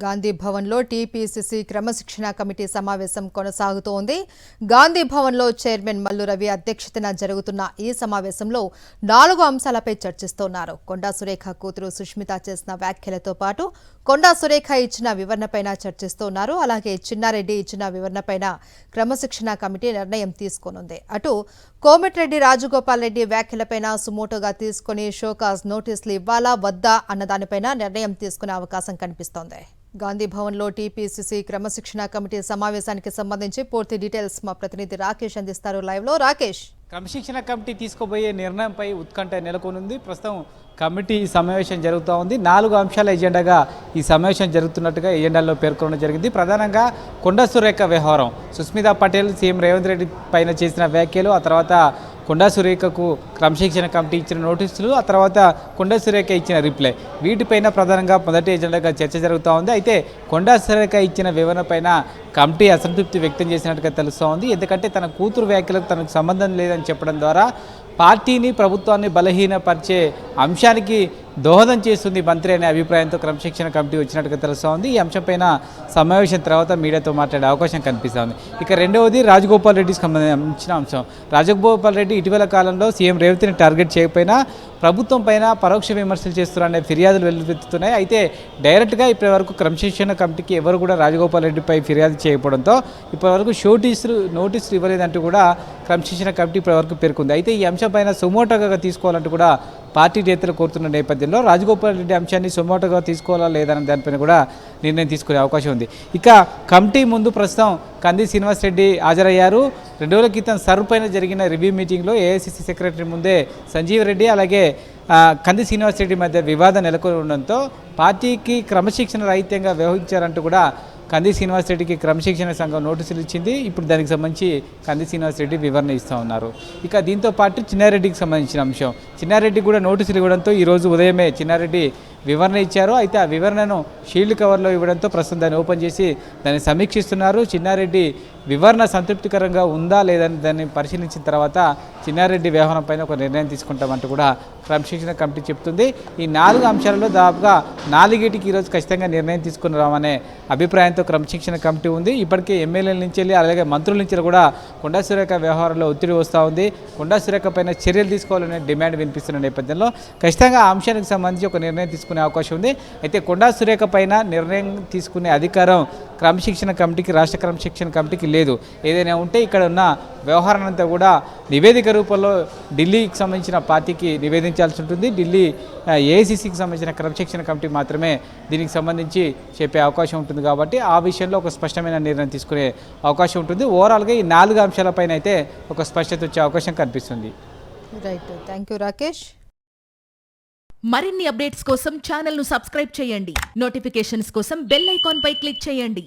గాంధీ భవన్లో టీపీసీసీ క్రమశిక్షణ కమిటీ సమావేశం కొనసాగుతోంది. గాంధీ భవన్లో చైర్మన్ మల్లు రవి అధ్యక్షతన జరుగుతున్న ఈ సమావేశంలో 4 అంశాలపై చర్చిస్తున్నారు. కొండా సురేఖ కూతురు సుష్మిత చేసిన వ్యాఖ్యలతో పాటు కొండా సురేఖ ఇచ్చిన వివరణపైన చర్చిస్తున్నారు. అలాగే చిన్నారెడ్డి ఇచ్చిన వివరణపైన క్రమశిక్షణ కమిటీ నిర్ణయం తీసుకోనుంది. అటు కోమటిరెడ్డి రాజగోపాల్ రెడ్డి వ్యాఖ్యలపైన సుమోటోగా తీసుకుని షోకాజ్ నోటీసులు ఇవ్వాలా వద్దా అన్నదానిపైన నిర్ణయం తీసుకునే అవకాశం కనిపిస్తోంది. గాంధీ భవన్లో టీపీసీసీ క్రమశిక్షణ కమిటీ సమావేశానికి సంబంధించి పూర్తి డీటెయిల్స్ మా ప్రతినిధి రాకేష్ అందిస్తారు. లైవ్లో రాకేష్. క్రమశిక్షణ కమిటీ తీసుకోబోయే నిర్ణయంపై ఉత్కంఠ నెలకొనుంది. ప్రస్తుతం కమిటీ సమావేశం జరుగుతూ ఉంది. 4 అంశాల ఎజెండాగా ఈ సమావేశం జరుగుతున్నట్టుగా ఎజెండాలో పేర్కొనడం జరిగింది. ప్రధానంగా కొండా సురేఖ వ్యవహారం, సుస్మితా పటేల్ సీఎం రేవంత్ రెడ్డి పైన చేసిన వ్యాఖ్యలు, ఆ తర్వాత కొండా సురేఖకు క్రమశిక్షణ కమిటీ ఇచ్చిన నోటీసులు, ఆ తర్వాత కొండా సురేఖ ఇచ్చిన రిప్లై, వీటిపైన ప్రధానంగా మొదటి ఎజెండాగా చర్చ జరుగుతూ ఉంది. అయితే కొండా సురేఖ ఇచ్చిన వివరణపైన కమిటీ అసంతృప్తి వ్యక్తం చేసినట్టుగా తెలుస్తూ ఉంది. ఎందుకంటే తన కూతురు వ్యాఖ్యలకు తనకు సంబంధం లేదని చెప్పడం ద్వారా పార్టీని ప్రభుత్వాన్ని బలహీనపరిచే అంశానికి దోహదం చేస్తుంది మంత్రి అనే అభిప్రాయంతో క్రమశిక్షణ కమిటీ వచ్చినట్టుగా తెలుస్తూ ఉంది. ఈ అంశంపైన సమావేశం తర్వాత మీడియాతో మాట్లాడే అవకాశం కనిపిస్తుంది. ఇక రెండవది రాజగోపాల్ రెడ్డికి సంబంధించిన అంశం. రాజగోపాల్ రెడ్డి ఇటీవల కాలంలో సీఎం రేవంత్ని టార్గెట్ చేయకపోయినా ప్రభుత్వం పైన పరోక్ష విమర్శలు చేస్తున్నారనే ఫిర్యాదులు వెల్లువెత్తుతున్నాయి. అయితే డైరెక్ట్గా ఇప్పటివరకు క్రమశిక్షణ కమిటీకి ఎవరు కూడా రాజగోపాల్ రెడ్డిపై ఫిర్యాదు చేయకపోవడంతో ఇప్పటివరకు నోటీసులు ఇవ్వలేదంటూ కూడా క్రమశిక్షణ కమిటీ ఇప్పటివరకు పేర్కొంది. అయితే ఈ అంశంపైన సుమోటోగా తీసుకోవాలంటూ కూడా పార్టీ నేతలు కోరుతున్న నేపథ్యంలో రాజగోపాల్ రెడ్డి అంశాన్ని సుమోటోగా తీసుకోవాలా లేదన్న దానిపైన కూడా నిర్ణయం తీసుకునే అవకాశం ఉంది. ఇక కమిటీ ముందు ప్రస్తుతం కంది శ్రీనివాసరెడ్డి హాజరయ్యారు. 2 రోజుల క్రితం సర్వ్ పైన జరిగిన రివ్యూ మీటింగ్లో ఏఐసీసీ సెక్రటరీ ముందే సంజీవ్ రెడ్డి అలాగే కంది శ్రీనివాసరెడ్డి మధ్య వివాదం నెలకొని ఉండడంతో పార్టీకి క్రమశిక్షణ రహితంగా వ్యవహరించారంటూ కూడా కంది శ్రీనివాసరెడ్డికి క్రమశిక్షణ సంఘం నోటీసులు ఇచ్చింది. ఇప్పుడు దానికి సంబంధించి కంది శ్రీనివాసరెడ్డి వివరణ ఇస్తూ ఉన్నారు. ఇక దీంతో పాటు చిన్నారెడ్డికి సంబంధించిన అంశం, చిన్నారెడ్డి కూడా నోటీసులు ఇవ్వడంతో ఈరోజు ఉదయమే చిన్నారెడ్డి వివరణ ఇచ్చారు. అయితే ఆ వివరణను షీల్డ్ కవర్లో ఇవ్వడంతో ప్రస్తుతం దాన్ని ఓపెన్ చేసి దాన్ని సమీక్షిస్తున్నారు. చిన్నారెడ్డి వివరణ సంతృప్తికరంగా ఉందా లేదని దాన్ని పరిశీలించిన తర్వాత చిన్నారెడ్డి వ్యవహారం పైన ఒక నిర్ణయం తీసుకుంటామంటూ కూడా క్రమశిక్షణ కమిటీ చెప్తుంది. ఈ 4 అంశాలలో దాదాపుగా 4టికి ఈరోజు ఖచ్చితంగా నిర్ణయం తీసుకుని రామనే అభిప్రాయంతో క్రమశిక్షణ కమిటీ ఉంది. ఇప్పటికే ఎమ్మెల్యేల నుంచి వెళ్ళి అలాగే మంత్రుల నుంచి కూడా కొండా సురేఖ వ్యవహారంలో ఒత్తిడి వస్తూ ఉంది. కొండా సురేఖ పైన చర్యలు తీసుకోవాలనే డిమాండ్ వినిపిస్తున్న నేపథ్యంలో ఖచ్చితంగా ఆ అంశానికి సంబంధించి ఒక నిర్ణయం తీసుకునే అవకాశం ఉంది. అయితే కొండా సురేఖ పైన నిర్ణయం తీసుకునే అధికారం క్రమశిక్షణ కమిటీకి, రాష్ట్ర క్రమశిక్షణ కమిటీకి లేదు. ఏదైనా ఉంటే ఇక్కడ ఉన్న వ్యవహారాన్నంతా కూడా నివేదిక రూపంలో ఢిల్లీకి సంబంధించిన పార్టీకి నివేదించాల్సి ఉంటుంది. ఢిల్లీ ఏఐసీసీకి సంబంధించిన క్రమశిక్షణ కమిటీ మాత్రమే దీనికి సంబంధించి చెప్పే అవకాశం ఉంటుంది. కాబట్టి ఆ విషయంలో ఒక స్పష్టమైన నిర్ణయం తీసుకునే అవకాశం ఉంటుంది. ఓవరాల్గా ఈ 4 అంశాలపైన అయితే ఒక స్పష్టత వచ్చే అవకాశం కనిపిస్తుంది. Right, thank you Rakesh. మరిన్ని అప్డేట్స్ కోసం ఛానల్ను సబ్స్క్రైబ్ చేయండి. నోటిఫికేషన్స్ కోసం బెల్ ఐకాన్ పై క్లిక్ చేయండి.